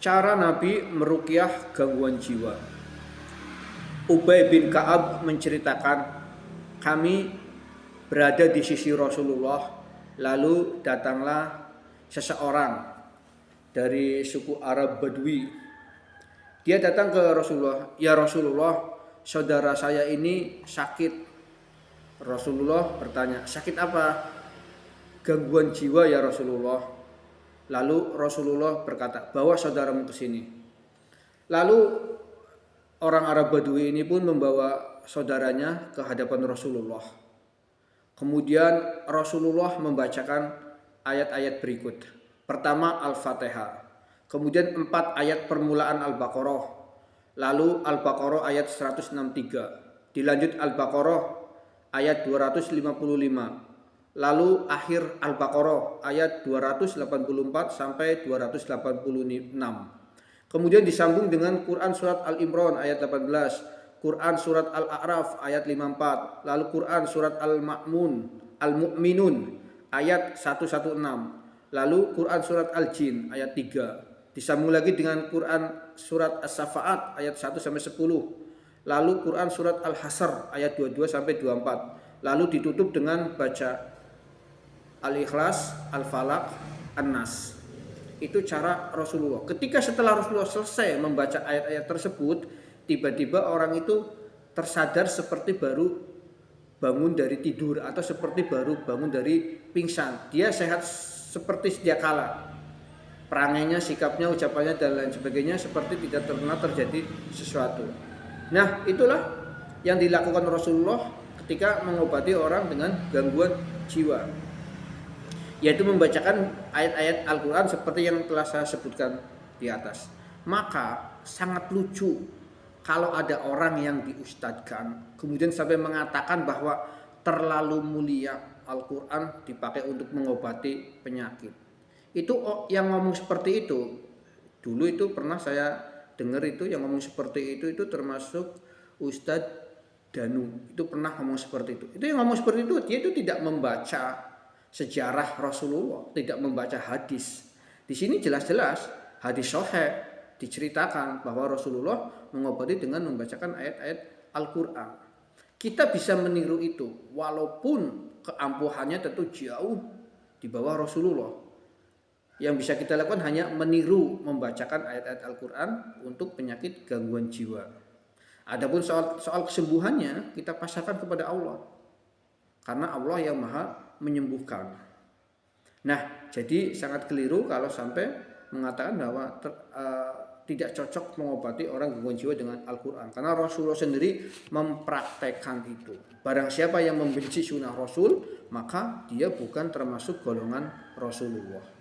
Cara Nabi meruqyah gangguan jiwa. Ubay bin Ka'ab menceritakan, kami berada di sisi Rasulullah, lalu datanglah seseorang dari suku Arab Badui. Dia datang ke Rasulullah, "Ya Rasulullah, saudara saya ini sakit." Rasulullah bertanya, "Sakit apa?" "Gangguan jiwa ya Rasulullah." Lalu Rasulullah berkata, "Bawa saudaramu ke sini." Lalu orang Arab Badui ini pun membawa saudaranya ke hadapan Rasulullah. Kemudian Rasulullah membacakan ayat-ayat berikut. Pertama Al-Fatihah, kemudian 4 ayat permulaan Al-Baqarah, lalu Al-Baqarah ayat 163, dilanjut Al-Baqarah ayat 255, lalu akhir Al-Baqarah ayat 284 sampai 286. Kemudian disambung dengan Quran surat Al-Imran ayat 18, Quran surat Al-A'raf ayat 54, lalu Quran surat Al-Mu'minun ayat 116, lalu Quran surat Al-Jin ayat 3. Disambung lagi dengan Quran surat As-Safaat ayat 1 sampai 10, lalu Quran surat Al-Hasr ayat 22 sampai 24. Lalu ditutup dengan baca Al-Ikhlas, Al-Falaq, An-Nas. Itu cara Rasulullah. Ketika setelah Rasulullah selesai membaca ayat-ayat tersebut, tiba-tiba orang itu tersadar seperti baru bangun dari tidur atau seperti baru bangun dari pingsan. Dia sehat seperti sedia kala. Perangainya, sikapnya, ucapannya dan lain sebagainya seperti tidak pernah terjadi sesuatu. Nah, itulah yang dilakukan Rasulullah ketika mengobati orang dengan gangguan jiwa, yaitu membacakan ayat-ayat Al-Quran seperti yang telah saya sebutkan di atas. Maka sangat lucu kalau ada orang yang diustadkan kemudian sampai mengatakan bahwa terlalu mulia Al-Quran dipakai untuk mengobati penyakit. Itu yang ngomong seperti itu, dulu itu pernah saya dengar, itu yang ngomong seperti itu termasuk Ustadz Danu. Itu pernah ngomong seperti itu. Itu yang ngomong seperti itu, dia itu tidak membaca sejarah Rasulullah, tidak membaca hadis. Di sini jelas-jelas hadis sahih diceritakan bahwa Rasulullah mengobati dengan membacakan ayat-ayat Al-Quran. Kita bisa meniru itu, walaupun keampuhannya tentu jauh di bawah Rasulullah. Yang bisa kita lakukan hanya meniru membacakan ayat-ayat Al-Quran untuk penyakit gangguan jiwa. Adapun soal kesembuhannya kita pasrahkan kepada Allah, karena Allah yang maha menyembuhkan. Nah, jadi sangat keliru kalau sampai mengatakan bahwa tidak cocok mengobati orang gangguan jiwa dengan Al-Quran, karena Rasulullah sendiri mempraktekkan itu. Barang siapa yang membenci sunnah Rasul, maka dia bukan termasuk golongan Rasulullah.